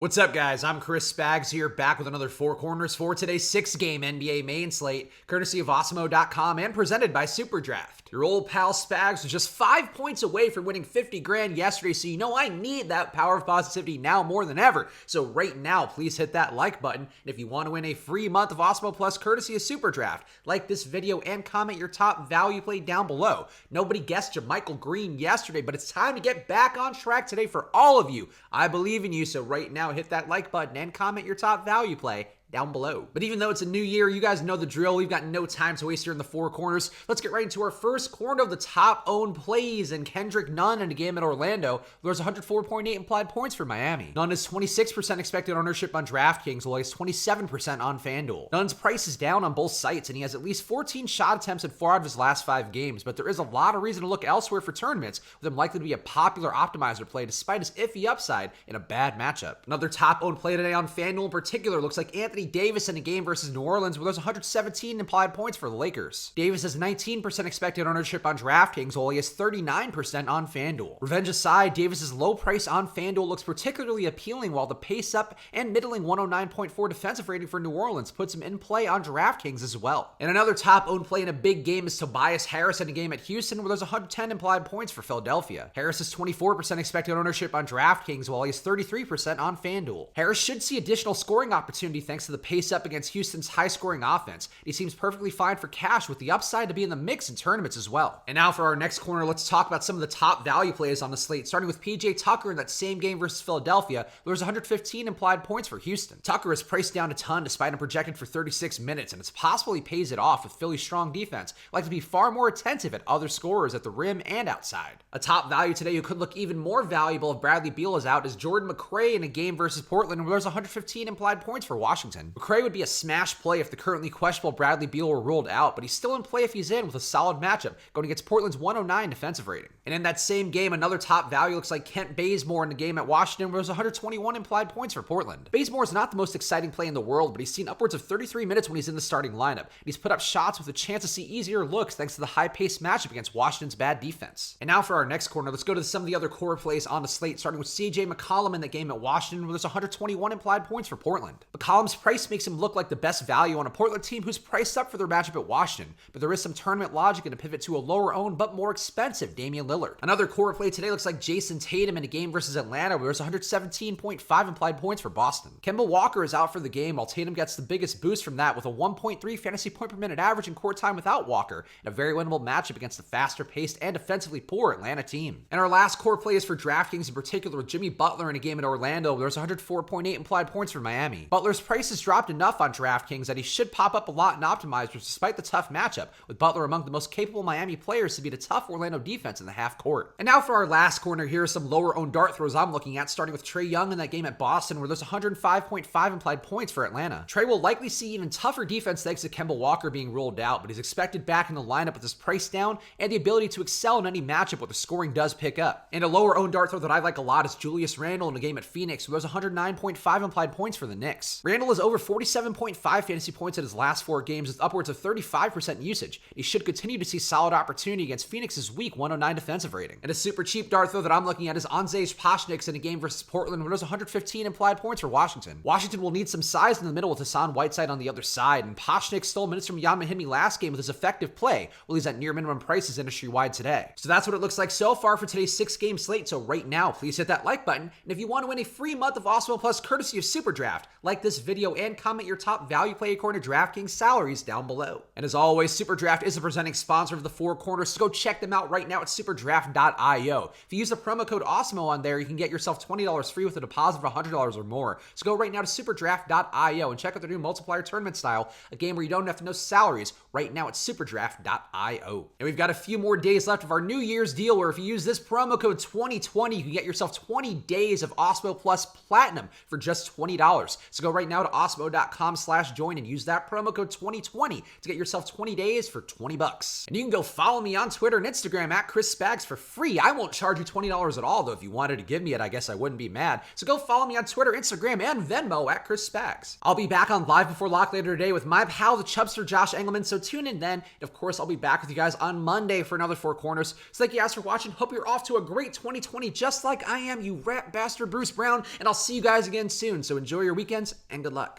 What's up, guys? I'm Chris Spags here, back with another Four Corners for today's 6-game NBA main slate, courtesy of Awesemo.com and presented by Super Draft. Your old pal Spags was just 5 points away from winning 50 grand yesterday, so you know I need that power of positivity now more than ever. So right now, please hit that like button, and if you want to win a free month of Awesemo Plus courtesy of Super Draft, like this video and comment your top value play down below. Nobody guessed JaMychal Green yesterday, but it's time to get back on track today for all of you. I believe in you, so right now, hit that like button and comment your top value play down below. But even though it's a new year, you guys know the drill. We've got no time to waste here in the Four Corners. Let's get right into our first corner of the top owned plays, and Kendrick Nunn in a game at Orlando. There's 104.8 implied points for Miami. Nunn is 26% expected ownership on Draftkings, while he's 27% on FanDuel. Nunn's price is down on both sites, and he has at least 14 shot attempts in 4 out of his last 5 games, but there is a lot of reason to look elsewhere for tournaments, with him likely to be a popular optimizer play despite his iffy upside in a bad matchup. Another top owned play today on FanDuel in particular looks like Anthony Davis in a game versus New Orleans, where there's 117 implied points for the Lakers. Davis has 19% expected ownership on Draftkings, while he has 39% on FanDuel. Revenge aside, Davis's low price on FanDuel looks particularly appealing, while the pace up and middling 109.4 defensive rating for New Orleans puts him in play on Draftkings as well. And another top owned play in a big game is Tobias Harris in a game at Houston, where there's 110 implied points for Philadelphia. Harris has 24% expected ownership on Draftkings, while he has 33% on FanDuel. Harris should see additional scoring opportunity thanks to the pace up against Houston's high-scoring offense. He seems perfectly fine for cash, with the upside to be in the mix in tournaments as well. And now for our next corner, let's talk about some of the top value plays on the slate, starting with PJ Tucker in that same game versus Philadelphia. There's 115 implied points for Houston. Tucker is priced down a ton despite him projected for 36 minutes, and it's possible he pays it off with Philly's strong defense, like to be far more attentive at other scorers at the rim and outside. A top value today who could look even more valuable if Bradley Beal is out is Jordan McRae in a game versus Portland, where there's 115 implied points for Washington. McRae would be a smash play if the currently questionable Bradley Beal were ruled out, but he's still in play if he's in with a solid matchup going against Portland's 109 defensive rating. And in that same game, another top value looks like Kent Bazemore in the game at Washington, where there's 121 implied points for Portland. Bazemore is not the most exciting play in the world, but he's seen upwards of 33 minutes when he's in the starting lineup, and he's put up shots with a chance to see easier looks thanks to the high-paced matchup against Washington's bad defense. And now for our next corner, let's go to some of the other core plays on the slate, starting with CJ McCollum in the game at Washington, where there's 121 implied points for Portland. McCollum's price makes him look like the best value on a Portland team who's priced up for their matchup at Washington, but there is some tournament logic in a pivot to a lower owned but more expensive Damian Lillard. Another core play today looks like Jason Tatum in a game versus Atlanta, where there's 117.5 implied points for Boston. Kemba Walker is out for the game, while Tatum gets the biggest boost from that with a 1.3 fantasy point per minute average in court time without Walker, in a very winnable matchup against the faster paced and defensively poor Atlanta team. And our last core play is for Draftkings, in particular with Jimmy Butler in a game at Orlando, where there's 104.8 implied points for Miami. Butler's price has dropped enough on Draftkings that he should pop up a lot in optimizers despite the tough matchup, with Butler among the most capable Miami players to beat a tough Orlando defense in the half court. And now for our last corner, here are some lower owned dart throws I'm looking at, starting with Trae Young in that game at Boston, where there's 105.5 implied points for Atlanta. Trae will likely see even tougher defense thanks to Kemba Walker being ruled out, but he's expected back in the lineup with his price down and the ability to excel in any matchup where the scoring does pick up. And a lower owned dart throw that I like a lot is Julius Randle in a game at Phoenix, where there's 109.5 implied points for the Knicks. Randle is over 47.5 fantasy points in his last 4 games with upwards of 35% usage. He should continue to see solid opportunity against Phoenix's weak 109 defensive rating. And a super cheap dart throw that I'm looking at is Anzej Pasnic's in a game versus Portland, where there's 115 implied points for Washington. Washington will need some size in the middle with Hassan Whiteside on the other side, and Pasnick stole minutes from Jan Mahimi last game with his effective play, while he's at near minimum prices industry-wide today. So that's what it looks like so far for today's 6-game slate. So right now, please hit that like button, and if you want to win a free month of Awesemo Plus courtesy of Super Draft, like this video and comment your top value play according to Draftkings salaries down below. And as always, Super Draft is a presenting sponsor of the Four Corners, so go check them out right now at superdraft.io. If you use the promo code AWESEMO on there, you can get yourself $20 free with a deposit of $100 or more. So go right now to superdraft.io and check out their new multiplier tournament style, a game where you don't have to know salaries, right now at superdraft.io. And we've got a few more days left of our New Year's deal, where if you use this promo code 2020, you can get yourself 20 days of Awesemo Plus Platinum for just $20. So go right now to awesemo.com/join and use that promo code 2020 to get yourself 20 days for $20. And you can go follow me on Twitter and Instagram at Chris Spags for free. I won't charge you $20 at all, though. If you wanted to give me it, I guess I wouldn't be mad. So go follow me on Twitter, Instagram, and Venmo at Chris Spags. I'll be back on Live Before Lock later today with my pal, the Chubster Josh Engelman, so tune in then. And of course, I'll be back with you guys on Monday for another Four Corners. So thank you guys for watching. Hope you're off to a great 2020 just like I am, you rat bastard Bruce Brown, and I'll see you guys again soon. So enjoy your weekends and good luck.